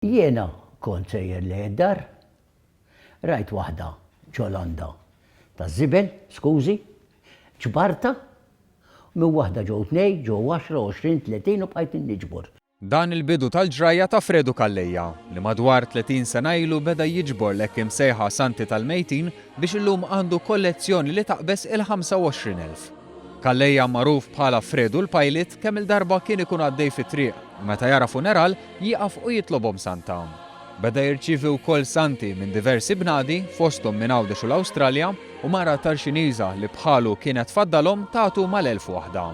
Jiena kont sejjer li d-dar, rajt waħda ġolanda ta' zibel, skużi, ġbarta, minn waħda ġew 2, ġew 10, 20, 30 u bqajt niġbor. Dan il-bidu tal-ġrajja ta' Fredu Kallejja li madwar 30 sena ilu beda jiġbor l-hekk imsejħa Santi tal-Mejtin biex illum għandu kollezzjoni li taqbes il-25,000. Kallejja magħruf bħala Fredu l-Pajlit kemm il-darba kien ikun għaddej fit-triq u meta jara funeral jieqaf u jitlobhom Santa. Beda jirċievi wkoll Santi minn diversi bnadi fosthom minn Għawdex u l-Awstralja u mara tal-Xiniża li bħalu kienet tfaddalhom tagħtu mal-1000 waħda.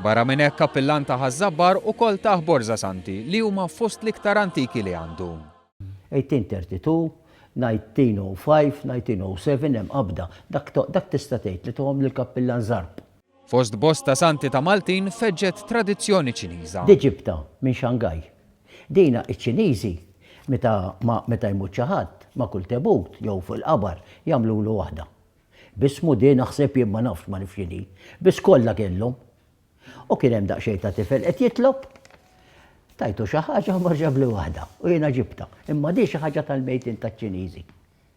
Barra minn hekk kappillan ta' Ħażabbar ukoll taħ Borza Santi li huma fost l-iktar antiki li għandu. 1832, 1905, 1907 hemm qabda. Dak tista' tgħid li tuhom lill-kappillan Żarb. Fost bosta Santi ta' Maltin feġġet tradizzjoni Ċiniża. Diġibta minn Xangaj. Dina iċ-Ċiniżi meta jmut xi ħadd ma' kull tebut jew fil-qabar jagħmlulu waħda. Bismu din naħseb jien ma nafx ma nifx jien, biss kollha kellhom. U kien hemm daqsxejn ta' tifel qed jitlob. Tajtu xi ħaġa ma ġabli waħda u jiena ġibta, imma di xi ħaġa tal-mejtin taċ-Ċiniżi.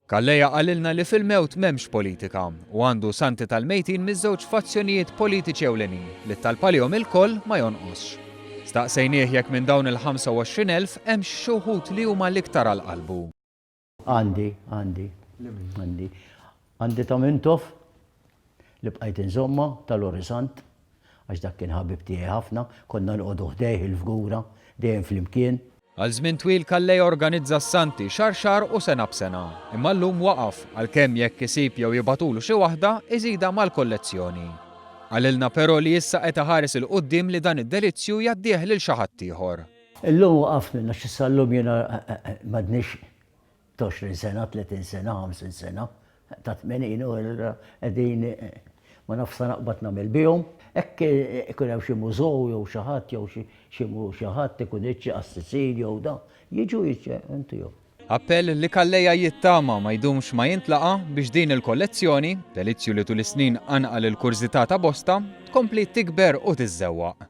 Kallejja qalilna li fil-mewt m'hemmx politika u għandu Santi tal-Mejtin miż-żewġ fazzjonijiet politiċi ewlenin li talpalihom il-koll ma jonqosx. Staqsejnieh jekk minn dawn il-25,000 hemm xi wħud li huma l-iktar għal qalbu. Għandi ta' Mintof li bqajt inżomma tal-Orisant għax dak kien ħabib tiegħi ħafna, konna nqogħdu ħdejh il-fgura dejjem flimkien. Għal żmien twil Kallejja organizza s-Santi xar u sena b'sena, imma llum waqaf għalkemm jekk isib jew jibatulu xi waħda iżida mal-kollezzjoni. Għalilna però li issa qed iħares il-qudiem li dan id-delizzju jaddih lil xi ħadd ieħor. Illum waqaf minna x'issa llum jiena m'għadniex 20 sena, 30 sena, 50 sena, ta' 80 u qegħdin ma nafsa naqbad nagħmel bihom. Hekk ikun hemm xi mużew jew xi ħadd jew xi ħadd ikun iċċi għas-Sisilja jew da, jiġu intu jew. Appell li Kallejja jittama ma jdumx ma jintlaqa biex din il-kollezzjoni, delizzju li tul is-snin anqal il-kurżità ta' bosta, tkompli tikber u tiżżewwaq.